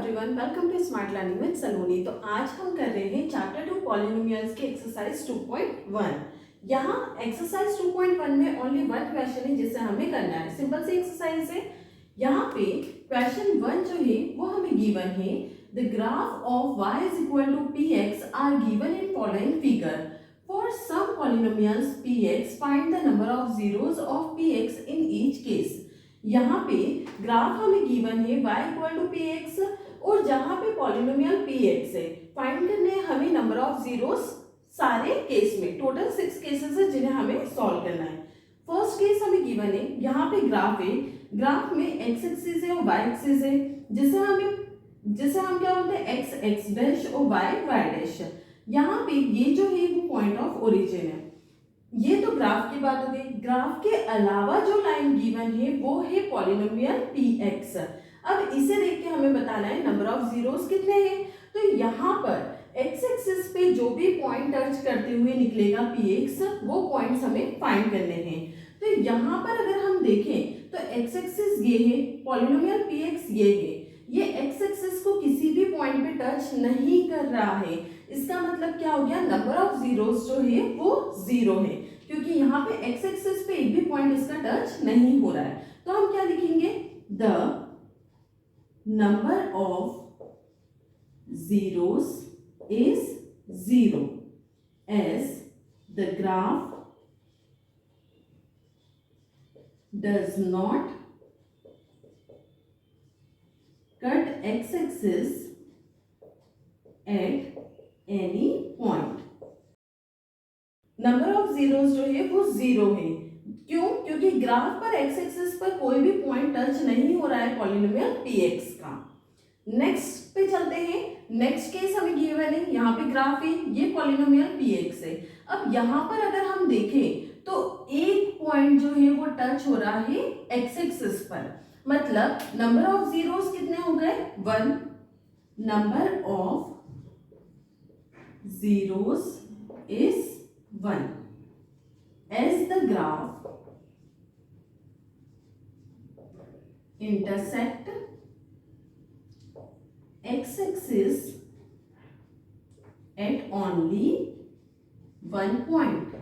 Everyone, welcome to smart learning with Saloni. तो आज हम कर रहे हैं चैप्टर 2 पॉलिनोमियल्स के एक्सरसाइज 2.1। यहाँ एक्सरसाइज 2.1 में ओनली वन क्वेश्चन है जिसे हमें करना है। सिंपल सी एक्सरसाइज है। यहाँ पे क्वेश्चन 1 जो है वो हमें गिवन है, the graph of y is equal to px are given in following figure. For some polynomials px find the number of zeros of px in each case. यहाँ पे ग्राफ हमें गिवन है y equal to px और जहाँ पे polynomial px है, find करने हैं हमें नंबर ऑफ जीरोस सारे केस में। टोटल 6 केसेस है जिन्हें हमें सॉल्व करना है। फर्स्ट केस हमें गिवन है, यहाँ पे ग्राफ है, ग्राफ में x एक्सिस है और y एक्सिस है, जिसे हम क्या बोलते हैं x x डैश और y y डैश। यहाँ पे ये जो है वो पॉइंट ऑफ ओरिजिन है। ये तो ग्राफ की बात हो गई। ग्राफ के अलावा जो लाइन गिवन है वो है पॉलिनोमियल px। अब इसे देख के हमें बताना है नंबर ऑफ जीरोस कितने हैं। तो यहाँ पर x एक्सिस पे जो भी पॉइंट टच करते हुए निकलेगा px, वो पॉइंट्स हमें फाइंड करने हैं। तो यहाँ पर अगर हम देखें तो x एक्सिस ये है, पॉलिनोमियल px ये है। ये x एक्सिस को किसी भी पॉइंट पे टच नहीं कर रहा है। इसका मतलब क्या हो गया, नंबर ऑफ जीरोस जो है वो 0 है, क्योंकि यहाँ पे x एक्सिस पे एक भी पॉइंट इसका टच नहीं हो रहा है। तो हम क्या लिखेंगे, the number of zeros is 0 as the graph does not cut x axis at any point. Number of zeros जो है वो 0 है। क्यों? क्योंकि ग्राफ पर x एक्सिस पर कोई भी पॉइंट टच नहीं हो रहा है पॉलिनोमियल px का। नेक्स्ट पे चलते हैं। नेक्स्ट केस हमें गिवन है, यहाँ पे ग्राफ है, ये पॉलिनोमियल px है। अब यहाँ पर अगर हम देखें तो एक पॉइंट जो है वो टच हो रहा है x एक्सिस पर, मतलब नंबर ऑफ जीरोस कितने हो गए, 1। Number of zeros is 1 as the graph intersect x-axis at only one point।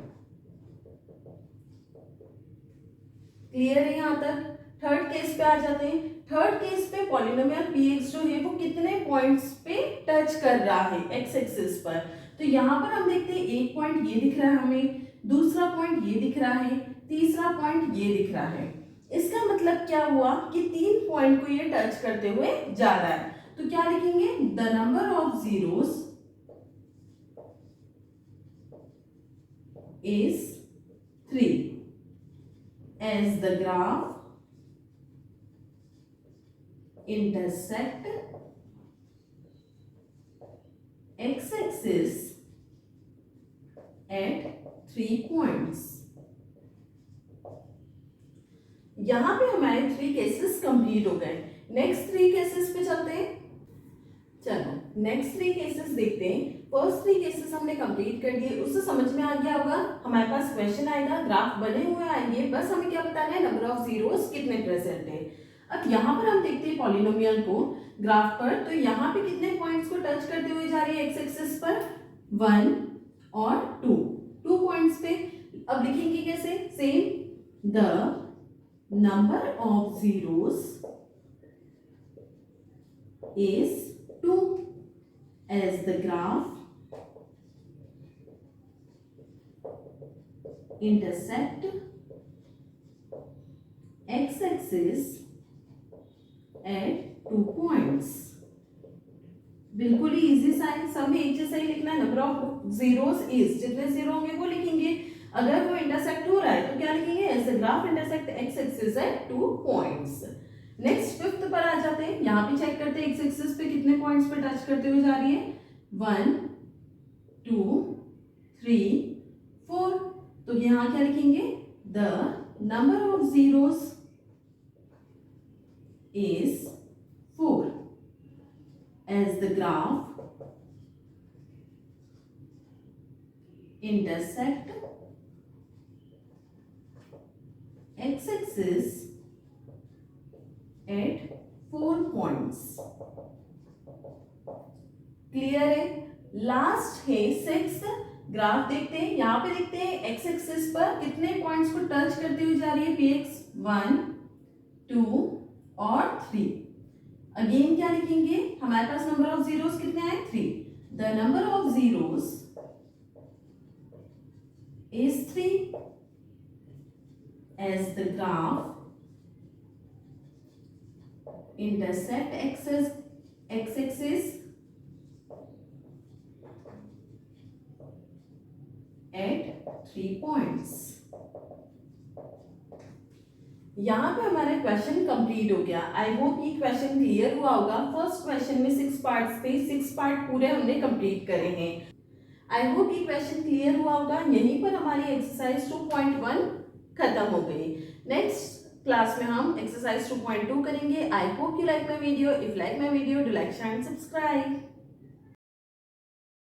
Clear है यहाँ तक। थर्ड केस पे आ जाते हैं। थर्ड केस पे पॉलिनोमियल px जो है वो कितने पॉइंट्स पे टच कर रहा है x एक्सिस पर। तो यहाँ पर हम देखते हैं एक पॉइंट ये दिख रहा है हमें, दूसरा पॉइंट ये दिख रहा है, तीसरा पॉइंट ये दिख रहा है। इसका मतलब क्या हुआ कि 3 पॉइंट को ये टच करते हुए जा रहा है। तो क्या लिखेंगे, the number of zeros is 3 as the graph intersect x-axis at 3 points। यहां पे हमारे 3 केसेस कंप्लीट हो गए। नेक्स्ट 3 केसेस पे चलते हैं। चलो नेक्स्ट 3 केसेस देखते हैं। फर्स्ट 3 केसेस हमने कंप्लीट कर दिए, उससे समझ में आ गया होगा। हमारे पास क्वेश्चन आएगा, ग्राफ बने हुए आएंगे, बस हमें क्या बताना है, नंबर ऑफ जीरोस कितने प्रेजेंट है। अब यहाँ पर हम देखते हैं पॉलिनोमियल को ग्राफ पर। तो यहाँ पे कितने पॉइंट्स को टच करते हुए जा रही है एक्स एक्सिस पर, 1 और 2 पॉइंट्स पे। अब लिखेंगे कैसे, same, the number of zeros is 2 as the graph intersect x-axis at 2 points। बिल्कुल ही इजी सा है, सब में एक जैसा ही लिखना है। नंबर ऑफ जीरोस इज, जितने जीरो होंगे वो लिखेंगे। अगर वो इंटरसेक्ट हो रहा है तो क्या लिखेंगे, as the graph intersect x axis at 2 points. Next fifth पर आ जाते हैं। यहाँ पे चेक करते हैं एक्स एक्सिस पे कितने पॉइंट्स पे टच करते हुए जा रही है, 1 2 3 4। तो यहाँ क्या लिखेंगे, the number of zeros is 4 as the graph intersect x-axis at 4 points। Clear है। लास्ट है 6, ग्राफ देखते हैं, यहाँ पे देखते हैं एक्स एक्सिस पर कितने पॉइंट्स को टच करते हुए जा रही है px 1 2 और 3। अगेन क्या लिखेंगे, हमारे पास नंबर ऑफ जीरोस कितने हैं 3। The number of zeros is 3 as the graph intersect x-axis at 3 points। यहाँ पे हमारा क्वेश्चन कंप्लीट हो गया। आई होप ये क्वेश्चन क्लियर हुआ होगा। फर्स्ट क्वेश्चन में 6 पार्ट्स थे, 6 पार्ट पूरे हमने कंप्लीट करे हैं। आई होप ये क्वेश्चन क्लियर हुआ होगा। यहीं पर हमारी एक्सरसाइज 2.1 खत्म हो गई। नेक्स्ट क्लास में हम एक्सरसाइज 2.2 करेंगे। I hope you like my video. If like my video, do like, share and subscribe.